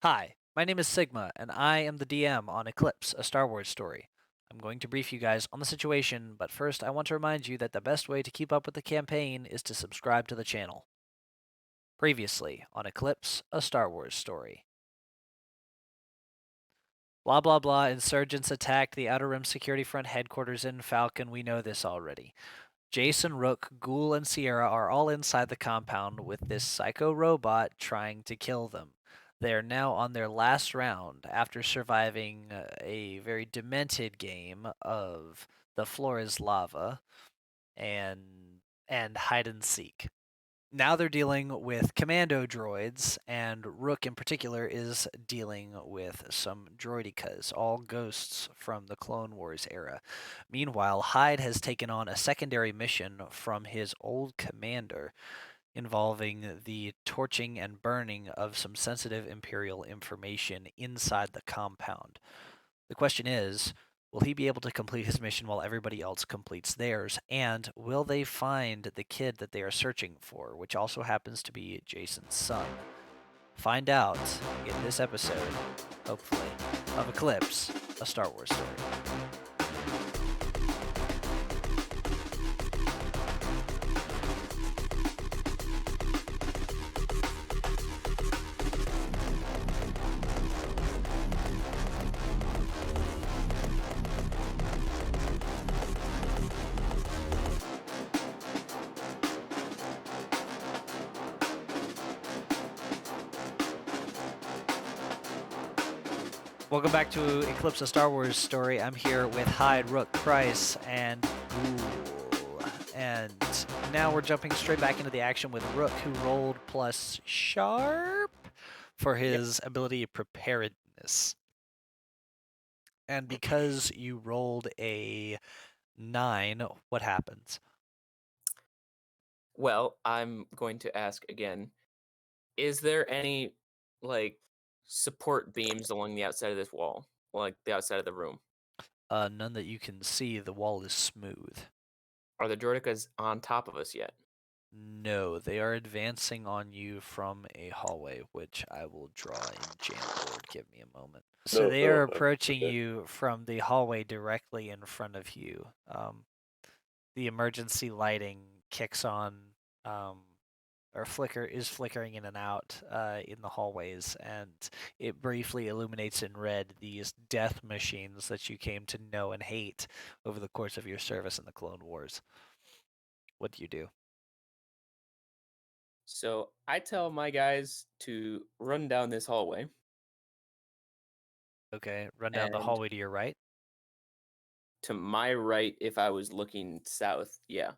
Hi, my name is Sigma, and I am the DM on Eclipse, a Star Wars story. I'm going to brief you guys on the situation, but first I want to remind you that the best way to keep up with the campaign is to subscribe to the channel. Previously on Eclipse, a Star Wars story. Blah blah blah, insurgents attacked the Outer Rim Security Front headquarters in Falcon, we know this already. Jason, Rook, Ghoul, and Sierra are all inside the compound with this psycho robot trying to kill them. They are now on their last round after surviving a very demented game of the floor is lava and hide and seek. Now they're dealing with commando droids, and Rook in particular is dealing with some droidicas, all ghosts from the Clone Wars era. Meanwhile, Hyde has taken on a secondary mission from his old commander involving the torching and burning of some sensitive Imperial information inside the compound. The question is, will he be able to complete his mission while everybody else completes theirs? And will they find the kid that they are searching for, which also happens to be Jason's son? Find out in this episode, hopefully, of Eclipse, a Star Wars story. Welcome back to Eclipse, a Star Wars story. I'm here with Hyde, Rook, Price, and Ghoul. And now we're jumping straight back into the action with Rook, who rolled plus sharp for Yep. his ability preparedness. And because you rolled a 9, what happens? Well, I'm going to ask again, is there any like support beams along the outside of this wall? Like the outside of the room? None that you can see. The wall is smooth. Are the Droidicas on top of us yet? No, they are advancing on you from a hallway, which I will draw in Jamboard. Give me a moment. So they are approaching Okay. you from the hallway directly in front of you. The emergency lighting kicks on, um, or is flickering in and out in the hallways, and it briefly illuminates in red these death machines that you came to know and hate over the course of your service in the Clone Wars. What do you do? So I tell my guys to run down this hallway Okay, run down the and hallway to your right. to my right if I was looking south. Yeah.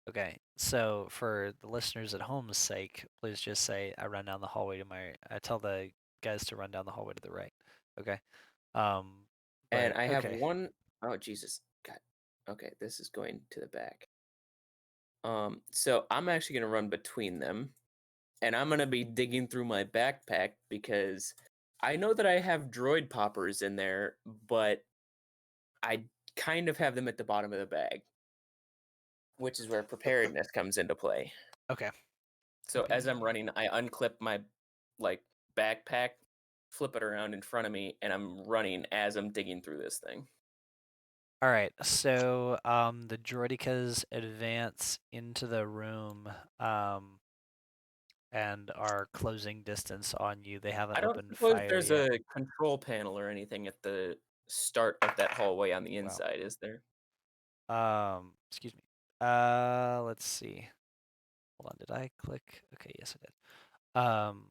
Okay, so for the listeners at home's sake, please just say I run down the hallway to my. I tell the guys to run down the hallway to the right. Okay. Um, And but I have okay. one oh Jesus. God. Okay, this is going to the back. So I'm actually gonna run between them and I'm gonna be digging through my backpack because I know that I have droid poppers in there, but I kind of have them at the bottom of the bag, which is where preparedness comes into play. Okay. So as I'm running, I unclip my like backpack, flip it around in front of me, and I'm running as I'm digging through this thing. All right. So the droidicas advance into the room and are closing distance on you. They haven't I don't opened suppose fire there's yet. a control panel or anything at the start of that hallway on the Wow. inside, is there? Excuse me. Let's see. Hold on. Did I click? Okay. Yes, I did.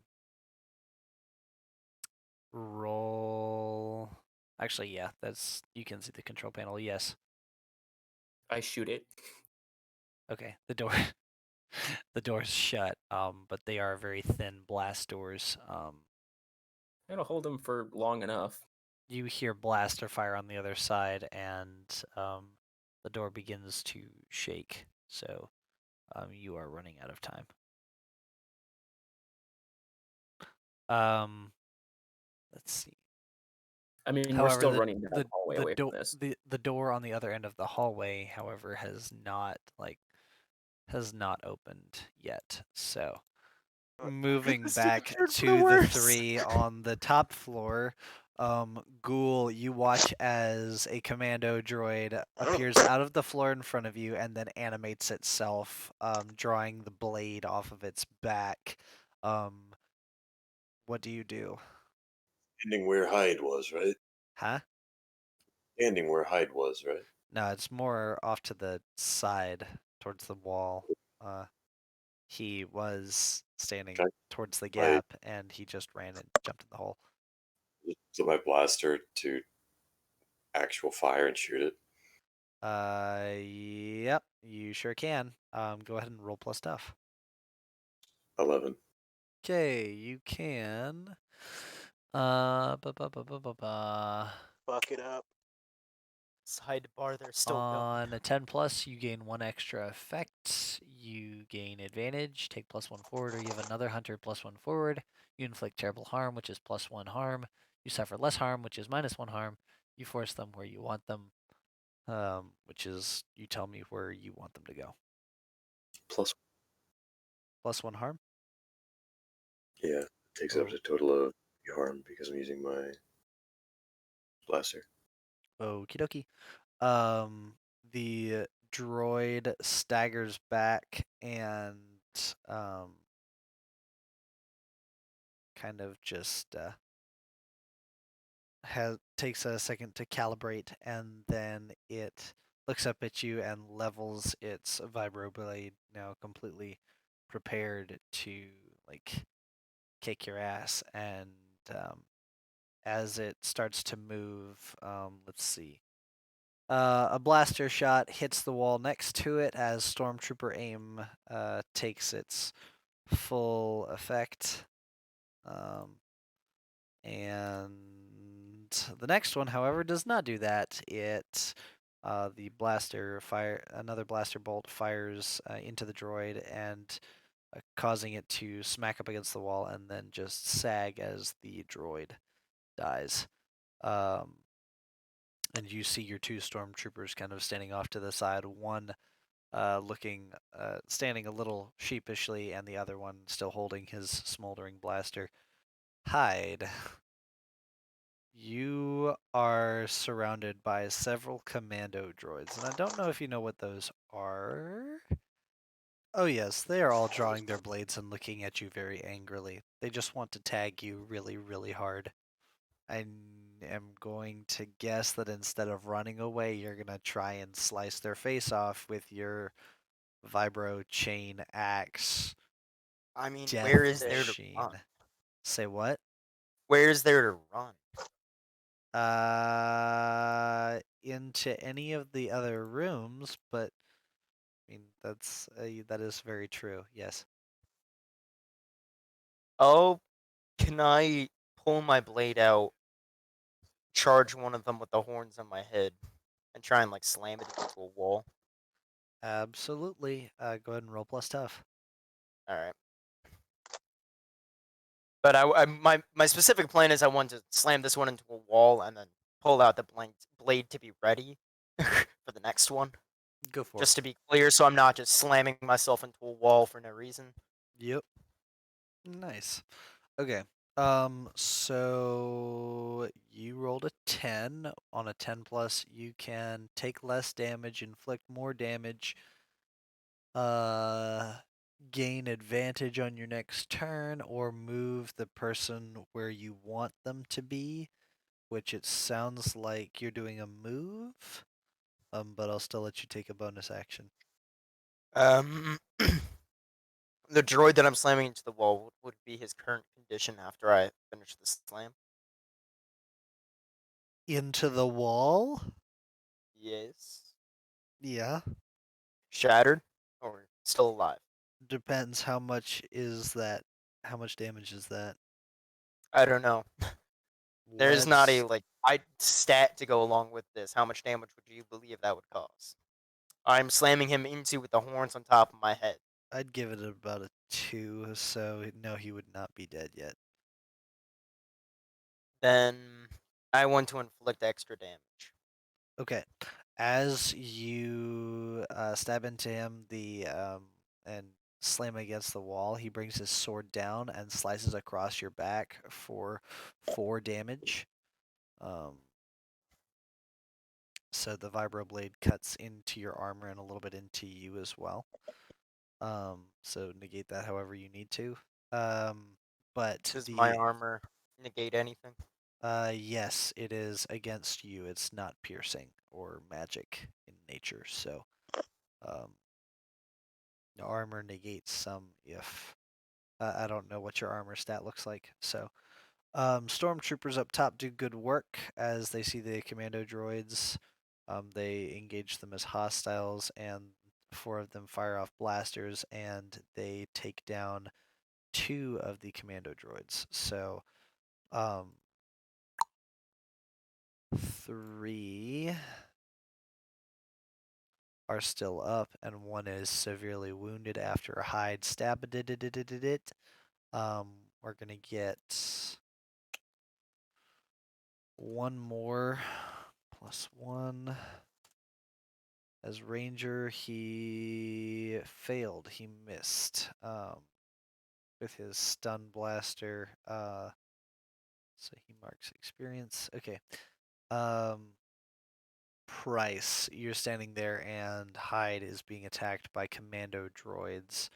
Roll. Actually, yeah, that's you can see the control panel. Yes. I shoot it. Okay. The door the door's shut. But they are very thin blast doors. It'll hold them for long enough. You hear blaster fire on the other side, and the door begins to shake. So you are running out of time. Um, let's see. I mean, we're However, still running down the hallway the away door from this. the door on the other end of the hallway, however, has not opened yet. So Moving This dude back prepared for the to the worst. three on the top floor, Ghoul, you watch as a commando droid appears out of the floor in front of you and then animates itself, drawing the blade off of its back. What do you do? Ending where Hyde was, right? Huh? Ending where Hyde was, right? No, it's more off to the side, towards the wall. He was standing Can towards the I gap, and he just ran and jumped in the hole. just flip my blaster to actual fire and shoot it? Yep, you sure can. Go ahead and roll plus stuff. 11. Okay, you can. Ba ba ba ba ba ba. Fuck it up. Side bar, they're still going. On a 10 plus, you gain one extra effect. You gain advantage, take plus one forward, or you have another hunter plus one forward. You inflict terrible harm, which is plus one harm. You suffer less harm, which is minus one harm. You force them where you want them, which is you tell me where you want them to go. Plus, Plus one harm. yeah, it takes up Oh, a total of harm because I'm using my blaster. okie dokie. Um, the droid staggers back and um, kind of just takes a second to calibrate, and then it looks up at you and levels its vibroblade, now completely prepared to like kick your ass. And as it starts to move, let's see. A blaster shot hits the wall next to it as Stormtrooper aim takes its full effect. And the next one, however, does not do that. The another blaster bolt fires into the droid and causing it to smack up against the wall and then just sag as the droid dies. Um, and you see your two stormtroopers kind of standing off to the side, one standing a little sheepishly, and the other one still holding his smoldering blaster. Hyde, you are surrounded by several commando droids, and I don't know if you know what those are. Oh yes, they are all drawing their blades and looking at you very angrily. They just want to tag you really, really hard. I am going to guess that instead of running away, you're gonna try and slice their face off with your vibro chain axe I mean, where death is there to machine. run? Say what? Where is there to run? Into any of the other rooms, but I mean that is very true. Yes. Oh, can I pull my blade out, charge one of them with the horns on my head, and try and like slam it into a wall? Absolutely. Go ahead and roll plus tough. All right. But my specific plan is I want to slam this one into a wall and then pull out the blade to be ready for the next one. Go for it. Just to be clear, so I'm not just slamming myself into a wall for no reason. Yep. Nice. Okay. So you rolled a 10. On a 10 plus, you can take less damage, inflict more damage, uh, gain advantage on your next turn, or move the person where you want them to be, which it sounds like you're doing a move. But I'll still let you take a bonus action. Um, the droid that I'm slamming into the wall would be his current condition after I finish the slam. Into the wall? Yes. Yeah. Shattered or still alive? Depends how much is that. How much damage is that? I don't know. There's not a Let's like stat to go along with this. How much damage would you believe that would cause? I'm slamming him into with the horns on top of my head. I'd give it about a 2, so no, he would not be dead yet. Then I want to inflict extra damage. Okay. As you stab into him, and slam against the wall, he brings his sword down and slices across your back for 4 damage. So the vibroblade cuts into your armor and a little bit into you as well. So negate that however you need to. But Does my armor negate anything? Yes, it is against you. It's not piercing or magic in nature. So, the armor negates some if I don't know what your armor stat looks like. So, stormtroopers up top do good work as they see the commando droids. They engage them as hostiles, and 4 of them fire off blasters, and they take down 2 of the commando droids. So, 3 are still up, and 1 is severely wounded after a hide stab. We're gonna get 1 more +1. As Ranger, he failed. He missed with his stun blaster. So he marks experience. Okay. Price, you're standing there, and Hyde is being attacked by commando droids.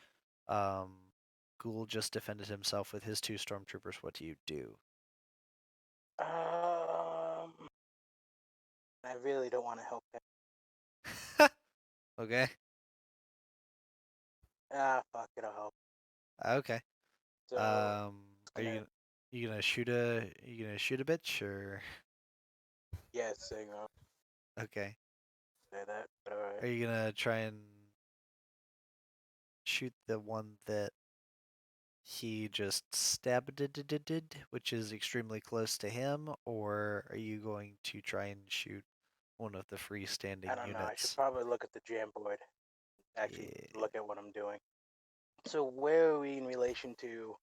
Ghoul just defended himself with his 2 stormtroopers. What do you do? I really don't want to help him. Okay. Fuck it, I'll help. Okay. So, Are gonna- you gonna shoot a bitch or? yes, you know, Okay. say that, but alright. Are you gonna try and shoot the one that he just stabbed, which is extremely close to him, or are you going to try and shoot one of the freestanding I don't know, I should units? probably look at the jam board. Actually, Yeah. look at what I'm doing. So, where are we in relation to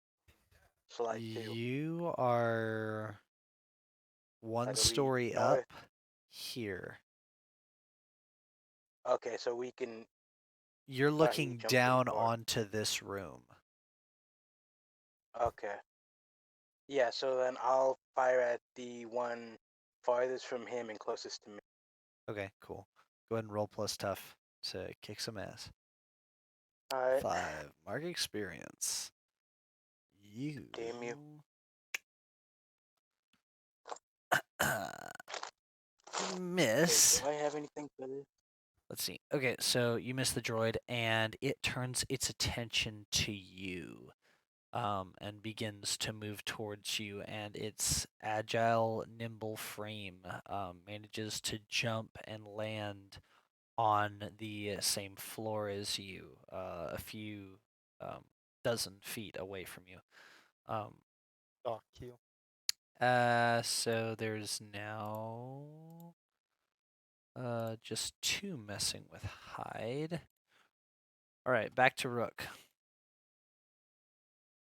slide 2? You are 1 Like, are we story north? up here. Okay, so we can. You're thought he looking jumped in down for it. onto this room. Okay. Yeah, so then I'll fire at the one farthest from him and closest to me. Okay, cool. Go ahead and roll plus tough to kick some ass. Alright. 5. Mark experience. You. Damn you. Miss. Okay, do I have anything for this? Let's see. Okay, so you miss the droid, and it turns its attention to you, and begins to move towards you. And its agile, nimble frame manages to jump and land on the same floor as you, a few dozen feet away from you. Dock you. So there's now just 2 messing with Hyde. All right, back to Rook.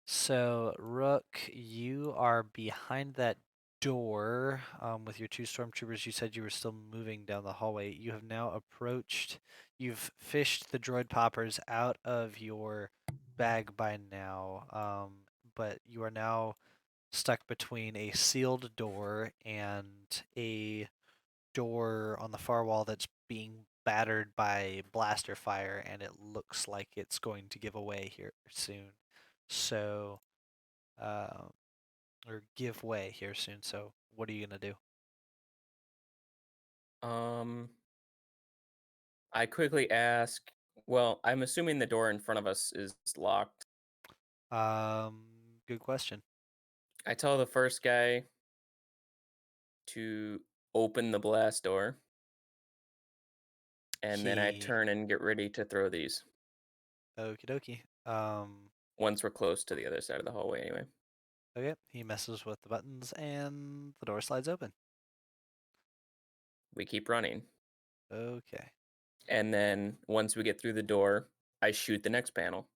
So Rook, you are behind that door with your 2 stormtroopers. You said you were still moving down the hallway. You have now approached. You've fished the droid poppers out of your bag by now, but you are now stuck between a sealed door and a door on the far wall that's being battered by blaster fire, and it looks like it's going to give away here soon. So, or give way here soon. So, what are you gonna do? I quickly ask. Well, I'm assuming the door in front of us is locked. Good question. I tell the first guy to open the blast door, and then I He- turn and get ready to throw these Okie dokie. once we're close to the other side of the hallway. Anyway, Okay. He messes with the buttons, and the door slides open. we keep running, Okay. and then once we get through the door, I shoot the next panel.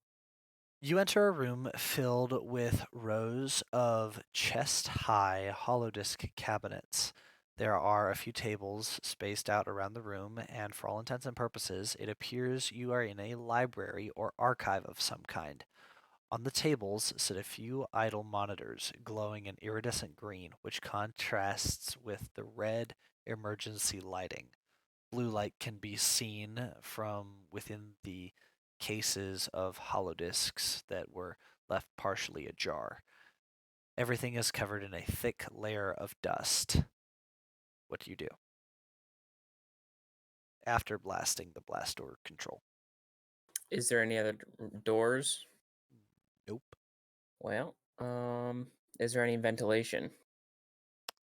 You enter a room filled with rows of chest-high hollow disk cabinets. There are a few tables spaced out around the room, and for all intents and purposes, it appears you are in a library or archive of some kind. On the tables sit a few idle monitors, glowing an iridescent green, which contrasts with the red emergency lighting. Blue light can be seen from within the cases of holodisks that were left partially ajar. Everything is covered in a thick layer of dust. What do you do after blasting the blast door control? Is there any other doors? Nope. Well, is there any ventilation?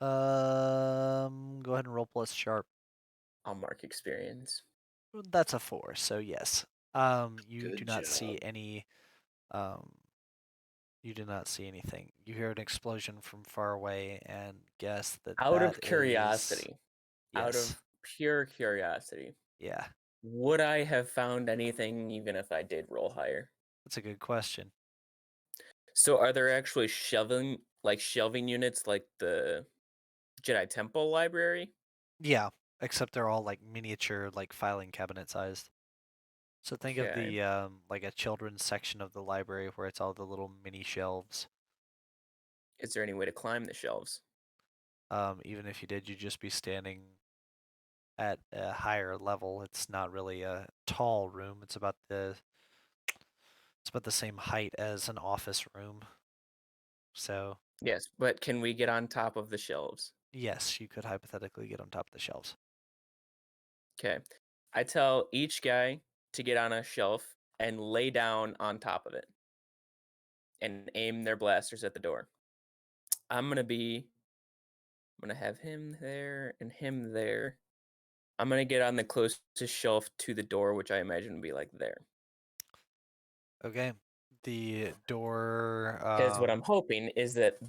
Go ahead and roll plus sharp. I'll mark experience. That's a 4, so yes. You do Good not see job. any. You do not see anything. You hear an explosion from far away and guess that Out that of is. curiosity, out Yes. of pure curiosity, Yeah. would I have found anything even if I did roll higher? That's a good question. So are there actually shelving units like the Jedi Temple library? Yeah, except they're all like miniature, like filing cabinet sized. So think of Okay. the like a children's section of the library where it's all the little mini shelves. Is there any way to climb the shelves? Even if you did, you'd just be standing at a higher level. It's not really a tall room. It's about the same height as an office room. So Yes, but can we get on top of the shelves? yes, you could hypothetically get on top of the shelves. Okay. I tell each guy to get on a shelf and lay down on top of it and aim their blasters at the door. I'm gonna have him there and him there. I'm gonna get on the closest shelf to the door, which I imagine would be like there. Okay. The door. Because what I'm hoping is that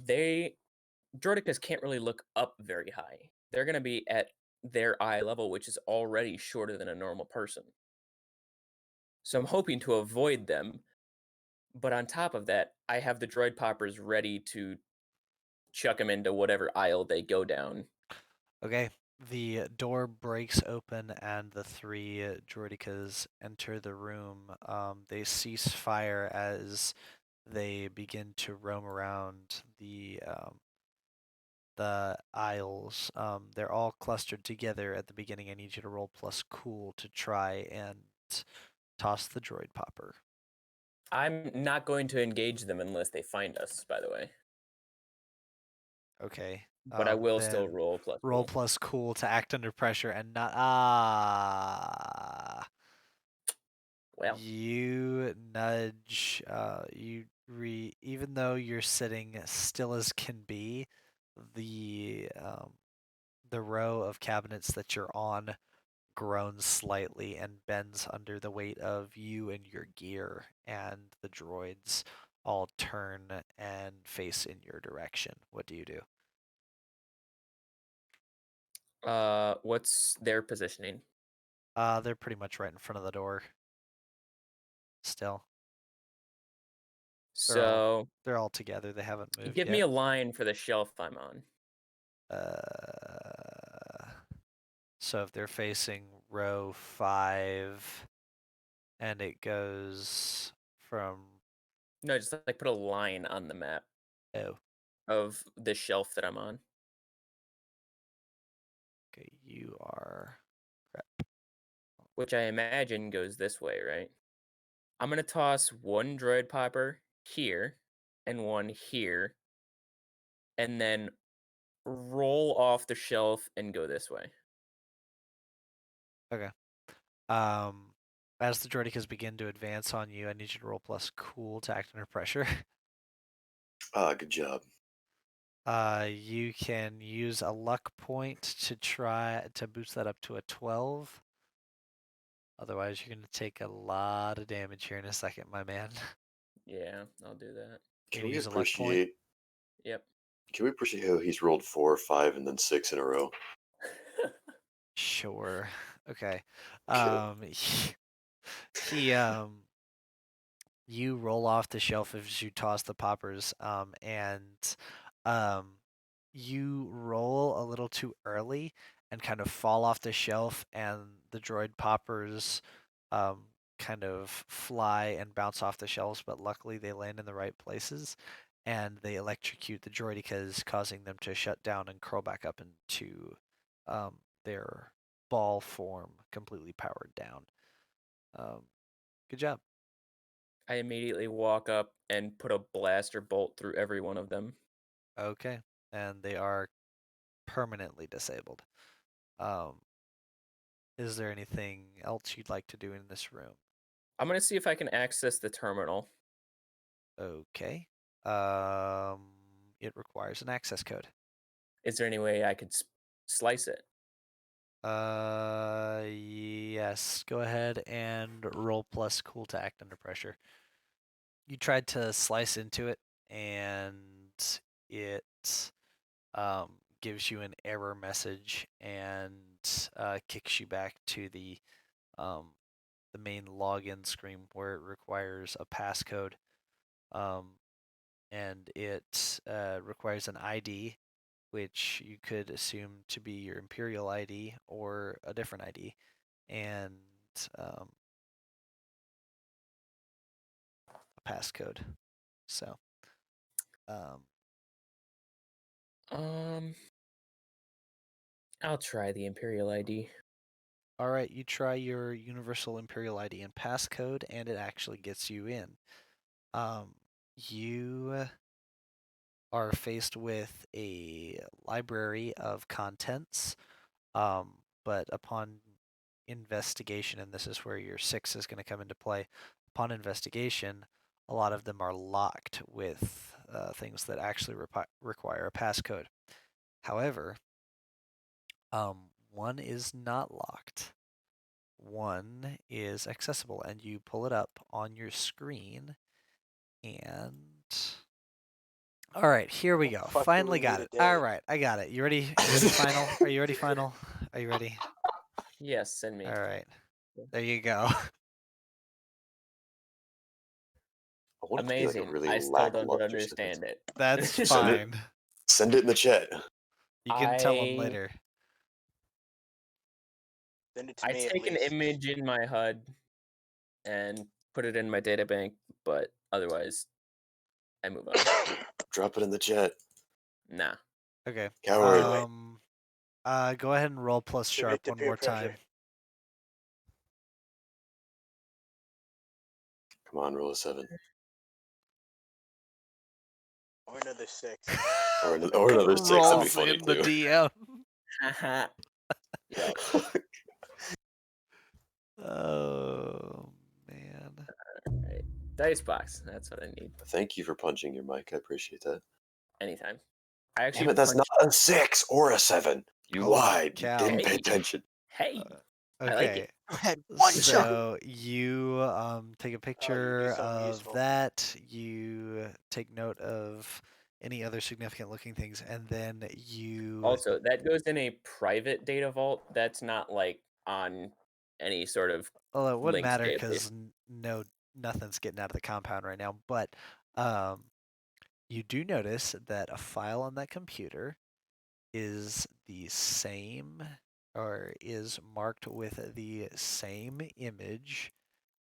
Droidicas can't really look up very high. They're gonna be at their eye level, which is already shorter than a normal person. So I'm hoping to avoid them. But on top of that, I have the droid poppers ready to chuck them into whatever aisle they go down. Okay. The door breaks open and the three droidicas enter the room. They cease fire as they begin to roam around the aisles. They're all clustered together at the beginning. I need you to roll plus cool to try and toss the droid popper. I'm not going to engage them unless they find us, by the way. Okay. But I will Then still roll plus roll cool. plus cool to act under pressure and not Well, you nudge even though you're sitting still as can be, the row of cabinets that you're on groans slightly and bends under the weight of you and your gear, and the droids all turn and face in your direction. What do you do? what's their positioning? They're pretty much right in front of the door still. So They're all together. They haven't moved give me yet. a line for the shelf I'm on. So if they're facing row 5 and it goes from No, just like put a line on the map oh, of the shelf that I'm on. okay, you are Which I imagine goes this way, right? I'm gonna toss one droid popper here and one here, and then roll off the shelf and go this way. okay. Um, as the droidicas begin to advance on you, I need you to roll plus cool to act under pressure. Good job. You can use a luck point to try to boost that up to a 12. Otherwise, you're going to take a lot of damage here in a second, my man. Yeah, I'll do that. You Can gonna we use a luck point? appreciate? Yep. Can we appreciate how he's rolled 4, 5, and then 6 in a row? Sure. Okay. Okay. He you roll off the shelf as you toss the poppers, and you roll a little too early and kind of fall off the shelf, and the droid poppers kind of fly and bounce off the shelves, but luckily they land in the right places, and they electrocute the droidicas, causing them to shut down and curl back up into their ball form, completely powered down. Good job. I immediately walk up and put a blaster bolt through every one of them. Okay, and they are permanently disabled. Is there anything else you'd like to do in this room? I'm gonna see if I can access the terminal. Okay. It requires an access code. Is there any way I could slice it? Yes. Go ahead and roll plus cool to act under pressure. You tried to slice into it, and it gives you an error message and kicks you back to the main login screen where it requires a passcode, and it requires an ID, which you could assume to be your Imperial ID or a different ID, and a passcode. So, I'll try the Imperial ID. all right, you try your Universal Imperial ID and passcode, and it actually gets you in. You are faced with a library of contents, but upon investigation, and this is where your 6 is going to come into play, upon investigation, a lot of them are locked with things that actually require a passcode. However, one is not locked. One is accessible, and you pull it up on your screen, and all right, here we go. Fuck do Finally we got need it. today? All right, I got it. You ready? You ready, final? Are you ready, final? Are you ready? Yes, send me. All right. There you go. I want it to be like a Amazing. really I still don't lackluster understand sentence. it. That's Send it. fine. Send it in the chat. You can tell them I- later. Send it to I me at take an least. image in my HUD and put it in my data bank, but otherwise, I move on. Drop it in the chat. Nah. Okay. Coward. Go ahead and roll plus Submit sharp to one peer more time. pressure. Come on, roll a 7. Or another 6. Or another 6. That'd be Rolls funny in the too. DM. Haha. Yep. Oh man. Right. Dice box. That's what I need. Thank you for punching your mic. I appreciate that. Anytime. I actually Damn it, that's punched- not a 6 or a 7. You Holy lied. cow. You didn't pay Hey. attention. Hey. Okay. I like it. I had one shot. So you take a picture something of useful. that. You take note of any other significant looking things, and then you. Also, that goes in a private data vault. That's not like on any sort of Well, it wouldn't linked matter database. because nothing's getting out of the compound right now. But you do notice that a file on that computer is the same, or is marked with the same image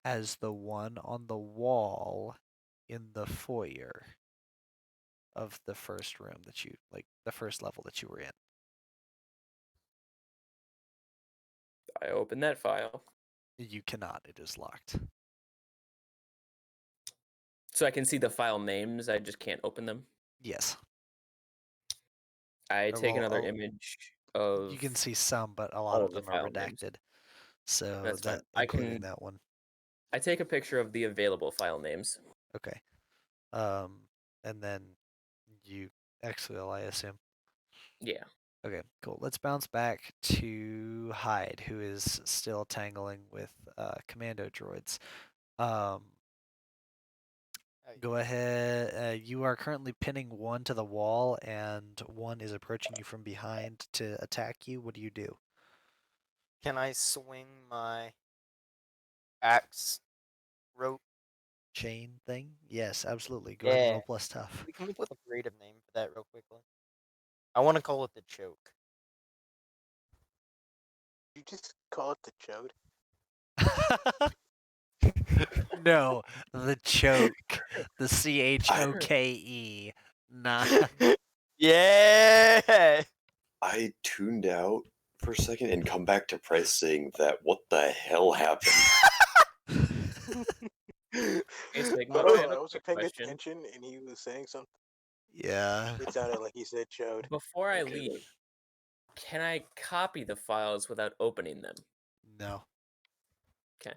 as the one on the wall in the foyer of the first room that you, like the first level that you were in. I open that file. You cannot, it is locked. So I can see the file names. I just can't open them. Yes. I Or, take well, another image of. You can see some, but a lot all of of the them are file names. redacted. So That's fine. that I including can- that one. I take a picture of the available file names. Okay. And then you exfil, I assume. Yeah. Okay, cool. Let's bounce back to Hyde, who is still tangling with commando droids. Go ahead. You are currently pinning one to the wall, and one is approaching you from behind to attack you. What do you do? Can I swing my axe rope? Chain thing? Yes, absolutely. Go ahead and roll plus tough. We can come up with a creative name for that real quickly. I want to call it the choke. You just call it the chode? No, the choke. The CHOKE. Nah. Yeah. I tuned out for a second and come back to Price saying that what the hell happened? Hey, Sigma, I don't I know. have a I wasn't quick paying question. attention, and he was saying something. Yeah. It sounded like he said chode. Before I Okay. leave, can I copy the files without opening them? No. Okay.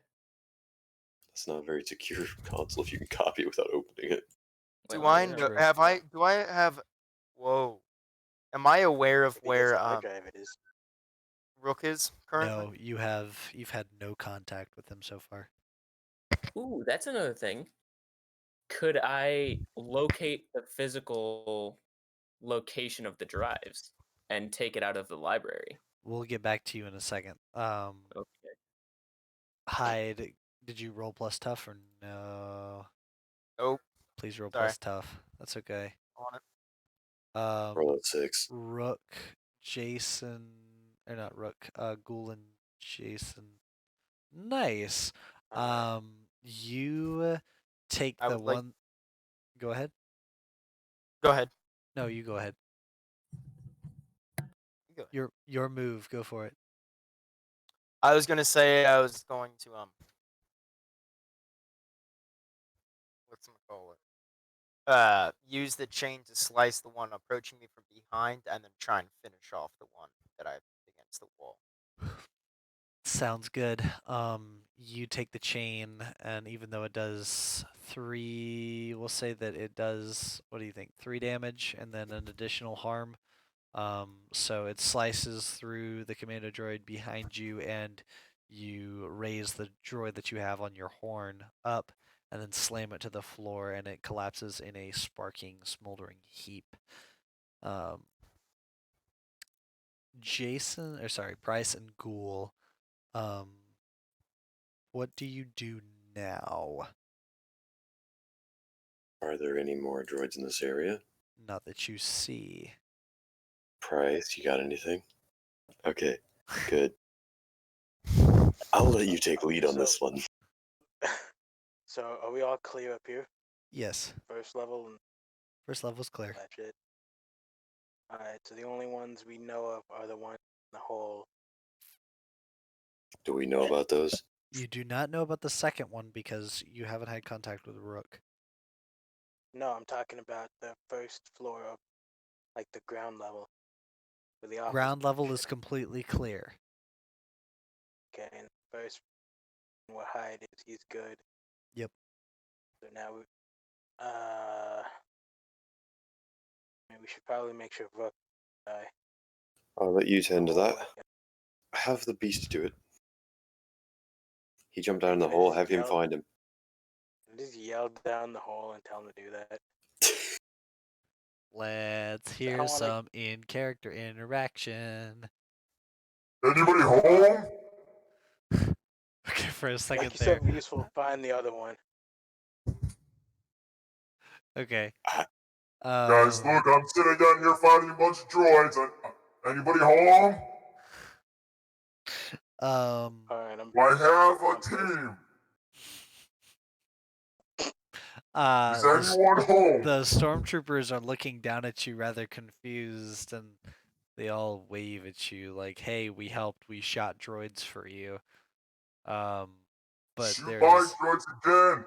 That's not a very secure console if you can copy it without opening it. Do Well, I yeah. know? True. Do I have? Whoa. Am I aware of If he has where a hard drive, it is. Rook is currently? No, you've had no contact with him so far. Ooh, that's another thing. Could I locate the physical location of the drives and take it out of the library? We'll get back to you in a second. Okay. Hyde, did you roll plus tough or no? Nope. Please roll Sorry. plus tough. That's okay. On it. Roll at 6. Rook, Jason, or not Rook, Ghoul and Jason. Nice. Alright. You take I the would like. one. Go ahead. Go ahead. No, you go ahead. You go ahead. Your move. Go for it. I was gonna say I was going to what's it call it? Use the chain to slice the one approaching me from behind, and then try and finish off the one that I put against the wall. Sounds good. You take the chain, and even though it does 3, we'll say that it does, what do you think, 3 damage, and then an additional harm. So it slices through the commando droid behind you, and you raise the droid that you have on your horn up, and then slam it to the floor, and it collapses in a sparking, smoldering heap. Price and Ghoul. What do you do now? Are there any more droids in this area? Not that you see. Price, you got anything? Okay, good. I'll let you take lead on this one. So, are we all clear up here? Yes. First level and First level's clear. that shit. Alright, so the only ones we know of are the ones in the hole. Do we know about those? You do not know about the second one because you haven't had contact with Rook. No, I'm talking about the first floor of, like, the ground level. Where the office Ground level shit. is completely clear. Okay, and first what Hyde is, he's good. Yep. So now we should probably make sure Rook die. I'll let you tend to that. Like, Have the beast do it. He jumped down in the Can I hole, just have him yell? find him. Just yell down the hole and tell him to do that. Let's I hear don't wanna- some in-character interaction. Anybody home? Okay, for a Make second yourself there. useful, find the other one. Okay. Guys, look, I'm sitting down here fighting a bunch of droids. Anybody home? Alright, I have a I'm pissed. team. Is the anyone home? stormtroopers are looking down at you rather confused, and they all wave at you like, "Hey, we helped. We shot droids for you." But Shoot my droids again.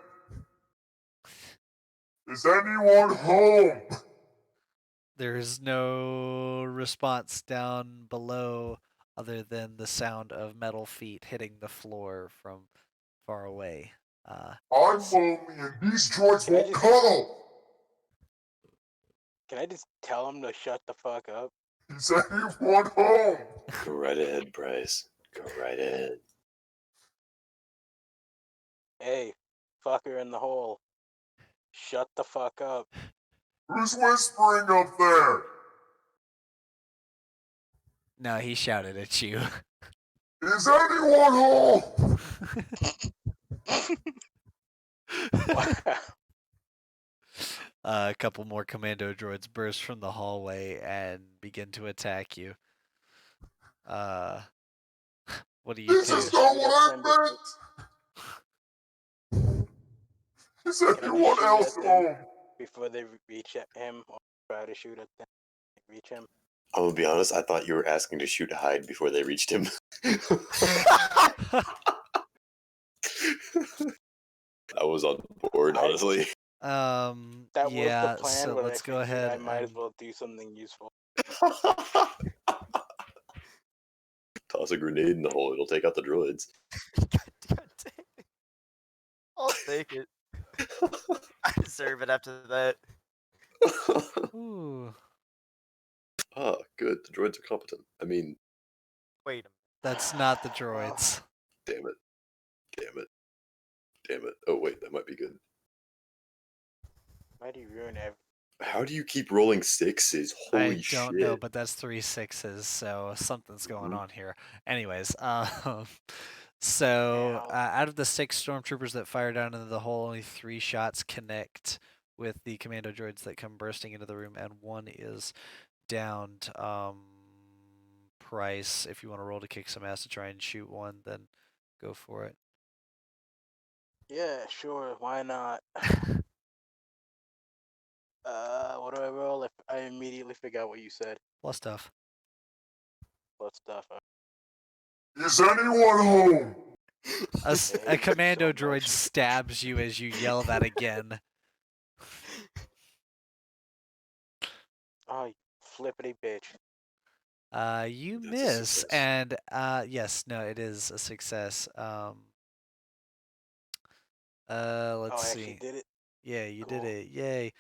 Is anyone home? there's no response down below other than the sound of metal feet hitting the floor from far away. I'm lonely and these droids Can I won't just- cuddle. Can I just tell him to shut the fuck up? Is anyone home? Go right ahead, Price. Go right ahead. Hey, fucker in the hole. Shut the fuck up. Who's whispering up there? No, he shouted at you. Is anyone home? Wow. A couple more commando droids burst from the hallway and begin to attack you. What do you This two? is not Shoot at what them I meant. He said Can I you just want shoot else at them home. before they reach at him, or try to shoot at them and reach him? I'm gonna be honest, I thought you were asking to shoot Hyde before they reached him. I was on board, I- honestly. That was yeah, the plan, so but let's I go figured ahead I might as and well do something useful. Toss a grenade in the hole, it'll take out the droids. God damn it. I'll take it. I deserve it after that. Ooh, Ah, good. The droids are competent. I mean, Wait a that's not the Well, droids. damn it. Damn it. Damn it. Oh, wait, that might be good. why do you ruin everything? How do you keep rolling sixes? Holy I don't know, shit. but that's 3 6s, so something's going Mhm. on here. Anyways, so Ow. out of the 6 stormtroopers that fire down into the hole, only 3 shots connect with the commando droids that come bursting into the room, and 1 is downed. Price, if you want to roll to kick some ass to try and shoot one, then go for it. Yeah, sure. Why not? What do I roll? If I immediately figure out what you said. Plus tough. What stuff? Is anyone home? A, s- hate a you commando so droid much. stabs you as you yell that again. Oh, you flippity bitch. You That's a miss, success. and yes, no, it is a success. Let's Oh, I actually see. did it. Yeah, you did Cool. it. Yay.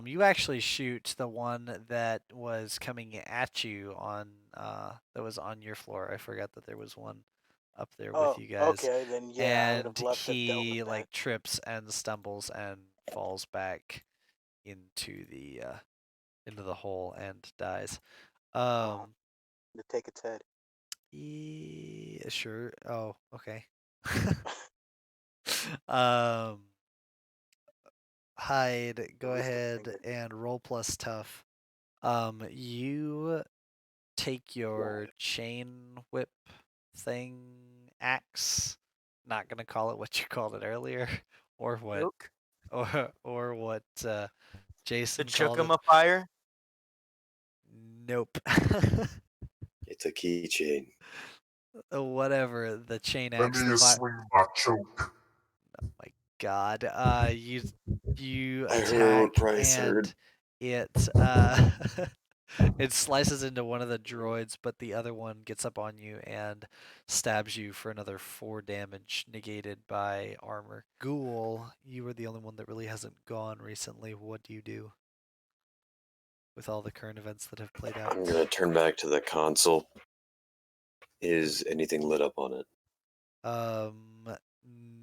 You actually shoot the one that was coming at you on that was on your floor. I forgot that there was one up there with Oh, you guys. okay, then yeah, I would have And loved to have dealt he with that. like trips and stumbles and falls back into the hole and dies. To take its head. Yeah, sure. Oh, okay. um Hyde, go Ballistic ahead finger. and roll plus tough. You take your chain whip thing axe. Not gonna call it what you called it earlier, or what, Rook. or what The Jason called it. Chukuma fire. Nope. It's a keychain. Whatever the chain Let axe. me swing my choke. My God. You I heard what attack Price and heard. it it slices into one of the droids, but the other one gets up on you and stabs you for another 4 damage, negated by armor. Ghoul, you are the only one that really hasn't gone recently. What do you do with all the current events that have played out? I'm gonna turn back to the console. Is anything lit up on it?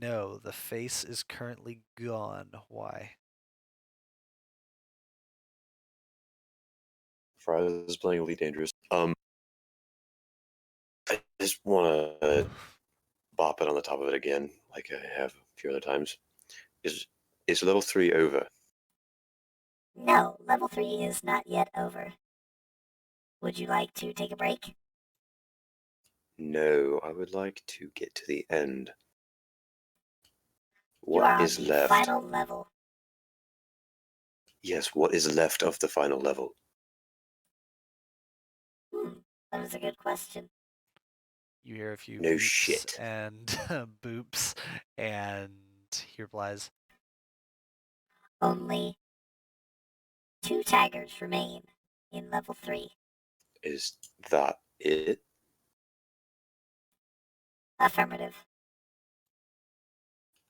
No, the face is currently gone. Why? Fries is playing Elite Dangerous. I just wanna bop it on the top of it again, like I have a few other times. Is level 3 over? No, level 3 is not yet over. Would you like to take a break? No, I would like to get to the end. You are What on is the left? final level. Yes, what is left of the final level? That was a good question. You hear a few No beeps shit. and boops, and he replies, Only 2 tigers remain in level 3. Is that it? Affirmative.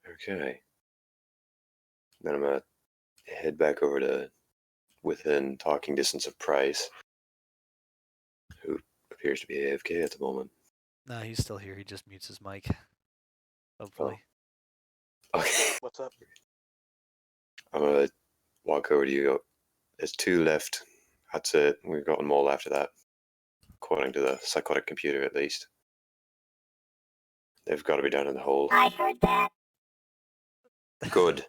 Okay. Then I'm gonna head back over to within talking distance of Price, who appears to be AFK at the moment. "No, he's still here. He just mutes his mic. Hopefully." Okay. What's up? I'm gonna walk over to you. There's 2 left. That's it. We've got one more after that. According to the psychotic computer, at least. They've got to be down in the hole. I heard that. Good.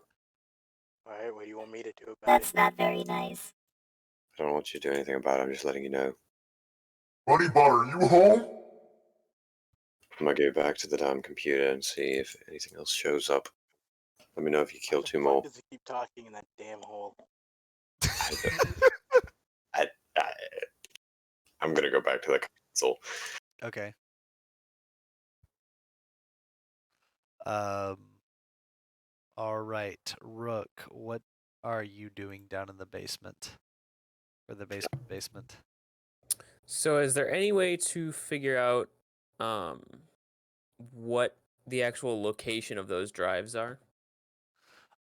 Alright, what do you want me to do about That's it? not very nice. I don't want you to do anything about it. I'm just letting you know. Bunny Butter, you home? I'm gonna go back to the damn computer and see if anything else shows up. Let me know if you kill Why the two fuck more. does he keep talking in that damn hole? I don't- I, I'm gonna go back to the console. Okay. All right, Rook, what are you doing down in the basement? Or the basement? So, is there any way to figure out what the actual location of those drives are?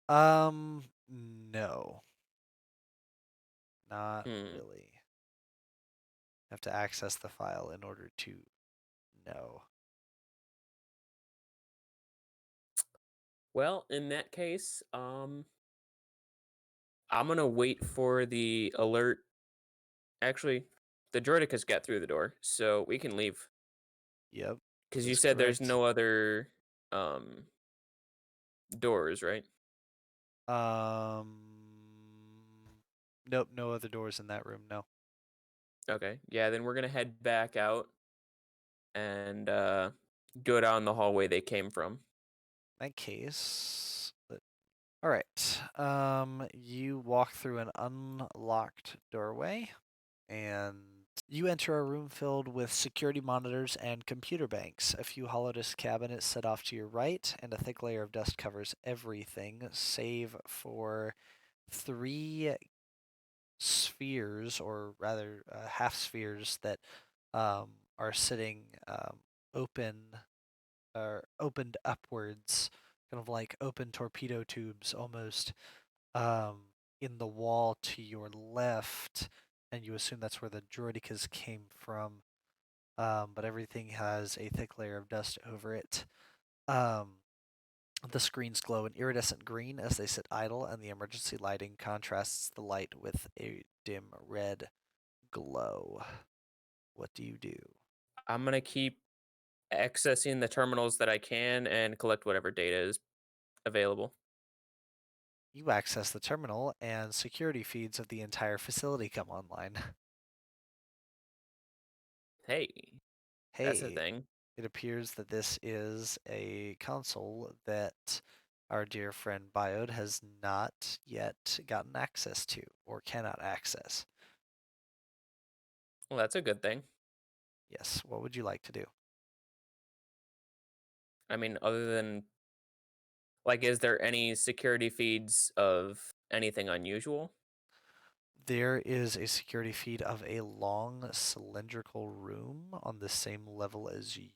No. Not Hmm. really. Have to access the file in order to know. Well, in that case, I'm gonna wait for the alert. Actually, the Droidicus got through the door, so we can leave. Yep. Because you That's said there's correct. no other doors, right? Um Nope, no other doors in that room, no. Okay. Yeah, then we're gonna head back out and go down the hallway they came from. In that case, all right. You walk through an unlocked doorway, and you enter a room filled with security monitors and computer banks. A few hollow disk cabinets set off to your right, and a thick layer of dust covers everything, save for 3 spheres, or rather half spheres, that are sitting open or opened upwards, kind of like open torpedo tubes almost, um, in the wall to your left, and you assume that's where the droidicas came from. But everything has a thick layer of dust over it. Um, the screens glow an iridescent green as they sit idle, and the emergency lighting contrasts the light with a dim red glow. What do you do? I'm gonna keep accessing the terminals that I can and collect whatever data is available. You access the terminal, and security feeds of the entire facility come online. Hey, that's a Hey, thing. it appears that this is a console that our dear friend Biode has not yet gotten access to, or cannot access. Well, that's a good thing. Yes, what would you like to do? I mean, other than like, is there any security feeds of anything unusual? There is a security feed of a long cylindrical room on the same level as you.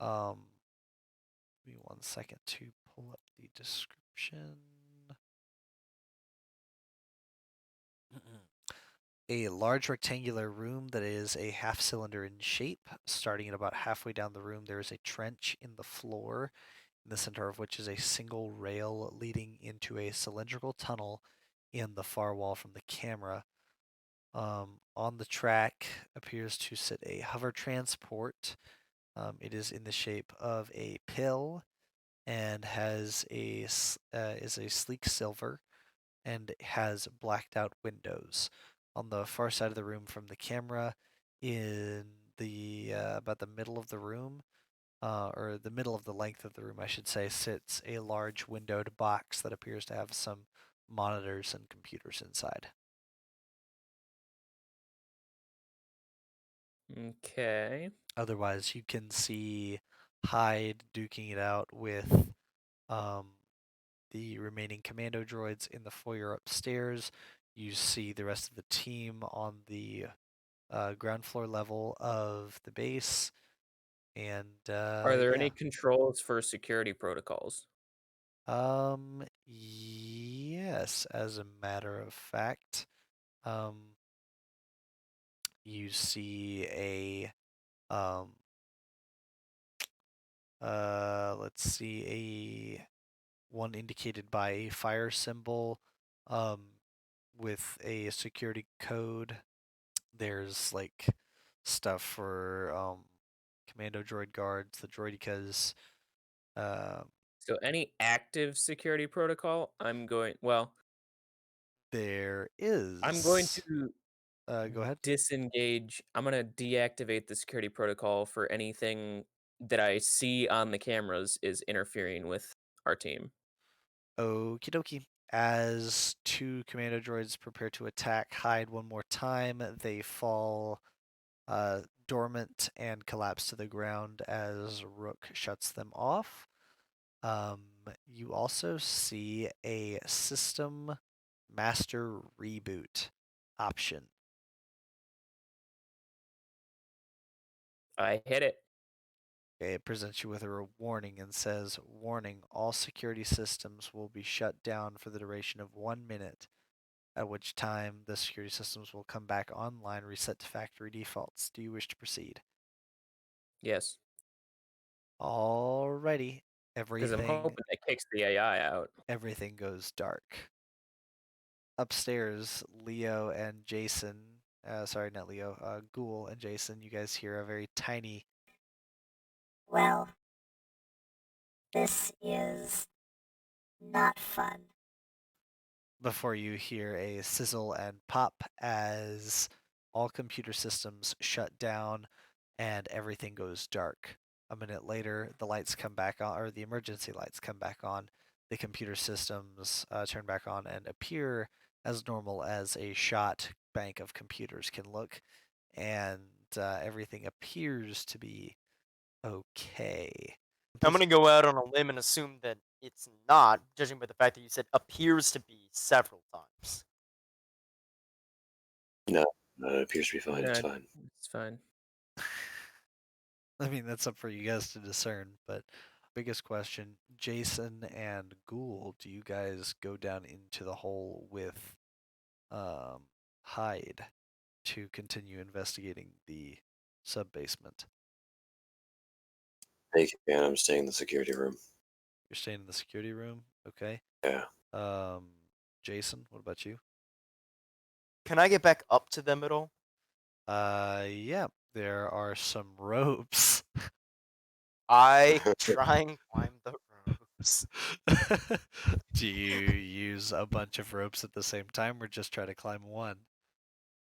Give me 1 second to pull up the description. A large rectangular room that is a half cylinder in shape. Starting at about halfway down the room, there is a trench in the floor, in the center of which is a single rail leading into a cylindrical tunnel in the far wall from the camera. On the track appears to sit a hover transport. It is in the shape of a pill and has is a sleek silver and has blacked out windows. On the far side of the room from the camera, in the about the middle of the room, or the middle of the length of the room, I should say, sits a large windowed box that appears to have some monitors and computers inside. Okay. Otherwise, you can see Hyde duking it out with um, the remaining commando droids in the foyer upstairs. You see the rest of the team on the ground floor level of the base, and Are there yeah. any controls for security protocols? Yes, as a matter of fact, um, you see um, let's see, a one indicated by a fire symbol, um, with a security code. There's like stuff for commando droid guards, the droidicas. Uh, So any active security protocol, I'm going there I'm going is. to Go ahead. disengage. I'm gonna deactivate the security protocol for anything that I see on the cameras is interfering with our team. Okie dokie. As two commando droids prepare to attack Hyde one more time, they fall dormant and collapse to the ground as Rook shuts them off. You also see a system master reboot option. I hit it. It presents you with a warning and says, "Warning, all security systems will be shut down for the duration of 1 minute, at which time the security systems will come back online, reset to factory defaults. Do you wish to proceed?" Yes, Alrighty. because I'm hoping that kicks the AI out. Everything goes dark. Upstairs, Leo and Jason, sorry, not Leo, Ghoul and Jason, you guys hear a very tiny, Well, this is not fun. before you hear a sizzle and pop as all computer systems shut down and everything goes dark. A minute later, the lights come back on, or the emergency lights come back on. The computer systems turn back on and appear as normal as a shot bank of computers can look, and everything appears to be okay. I'm gonna go out on a limb and assume that it's not, judging by the fact that you said appears to be several times. No, it appears to be fine. It's Nah, fine. It's fine. I mean, that's up for you guys to discern, but biggest question, Jason and Ghoul, do you guys go down into the hole with Hyde to continue investigating the sub-basement? Hey, man, I'm staying in the security room. You're staying in the security room? Okay. Yeah. Jason, what about you? Can I get back up to them at all? Yeah, there are some ropes. I try and climb the ropes. Do you use a bunch of ropes at the same time or just try to climb one?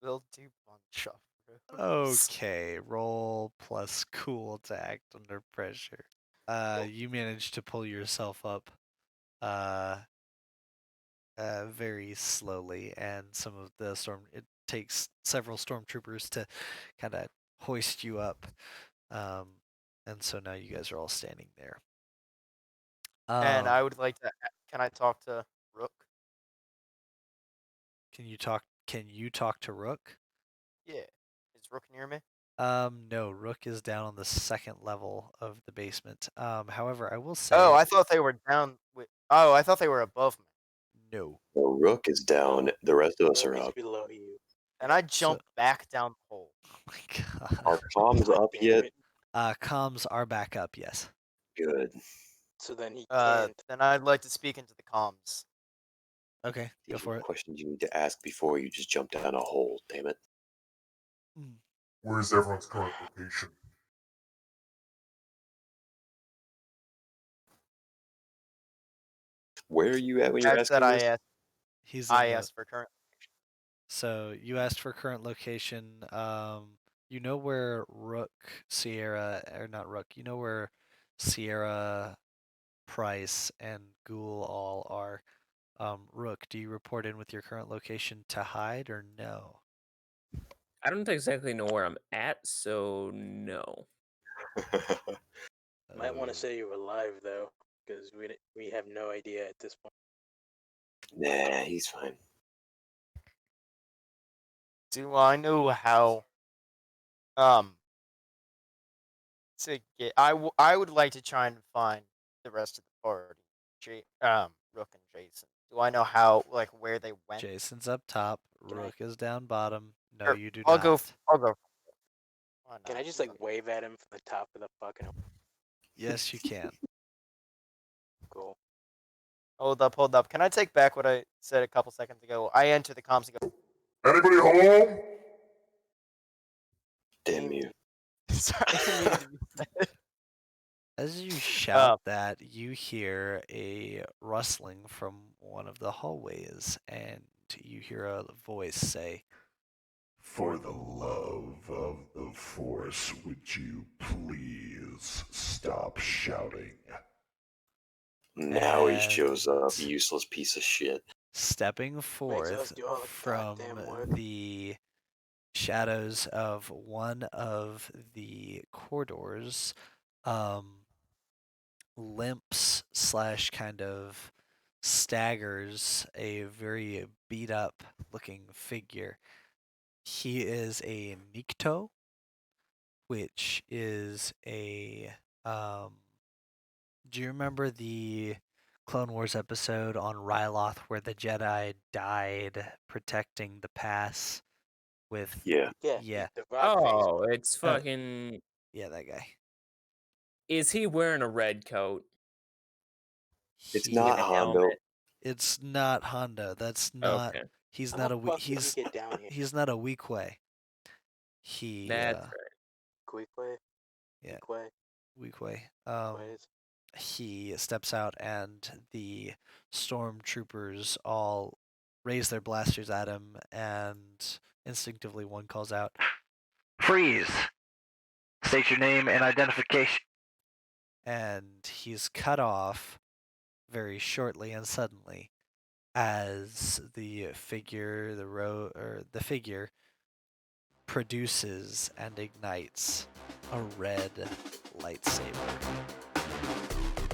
We'll do bunch of ropes. Okay, roll plus cool to act under pressure. You manage to pull yourself up very slowly, and it takes several stormtroopers to kind of hoist you up. And so now you guys are all standing there. And I would like to. Can I talk to Rook? Can you talk to Rook? Yeah. Is Rook near me? No, Rook is down on the second level of the basement. However, I will say. Oh, I thought they were down with. Oh, I thought they were above me. No. Well, Rook is down. The rest of us Rook are is up. below you. And I jumped back down the hole. Oh my god. Are comms God up damn yet? it. Comms are back up, yes. Good. So then he can't. Then I'd like to speak into the comms. Okay, go These for are it. questions you need to ask before you just jump down a hole. Damn it. Where's everyone's current location? Where are you at when you're That's that asking I this? asked. He's I in the. asked for current. So you asked for current location. You know where Rook, Sierra, or not Rook. You know where Sierra, Price, and Ghoul all are. Rook, do you report in with your current location to Hyde or no? I don't exactly know where I'm at, so no. Might want to Oh. say you're alive though, because we have no idea at this point. Nah, he's fine. Do I know how? To get. I would like to try and find the rest of the party. Rook and Jason. Do I know how? Like where they went? Jason's up top. Can I- Rook is down bottom. No, Or- you do I'll not. go. I'll go. Why Can not? I just like wave at him from the top of the fucking Yes, you can. goal? Hold up, hold up. Can I take back what I said a couple seconds ago? I enter the comms and go. Anybody home? Damn you. Sorry, I didn't mean it to be said. As you shout that, you hear a rustling from one of the hallways, and you hear a voice say, For the love of the Force, would you please stop shouting? Now he shows up, And useless piece of shit. stepping Makes us forth do all the from goddamn work. the shadows of one of the corridors, limps / kind of staggers a very beat up looking figure. He is a Nikto, which is a do you remember the Clone Wars episode on Ryloth where the Jedi died protecting the pass with Yeah. Yeah, the rock face. Oh, it's fucking. yeah, that guy. Is he wearing a red coat? It's He- not With a Hondo. helmet? It's not Honda. That's not. Okay, He's How not the a. We- fuck did he He's get down here? he's not a weak way. He that's right. Quick way. yeah, Quick way. weak way. Ways. He steps out and the stormtroopers all raise their blasters at him, and instinctively one calls out, "Freeze! State your name and identification." And he's cut off very shortly and suddenly as the figure, the figure produces and ignites a red lightsaber.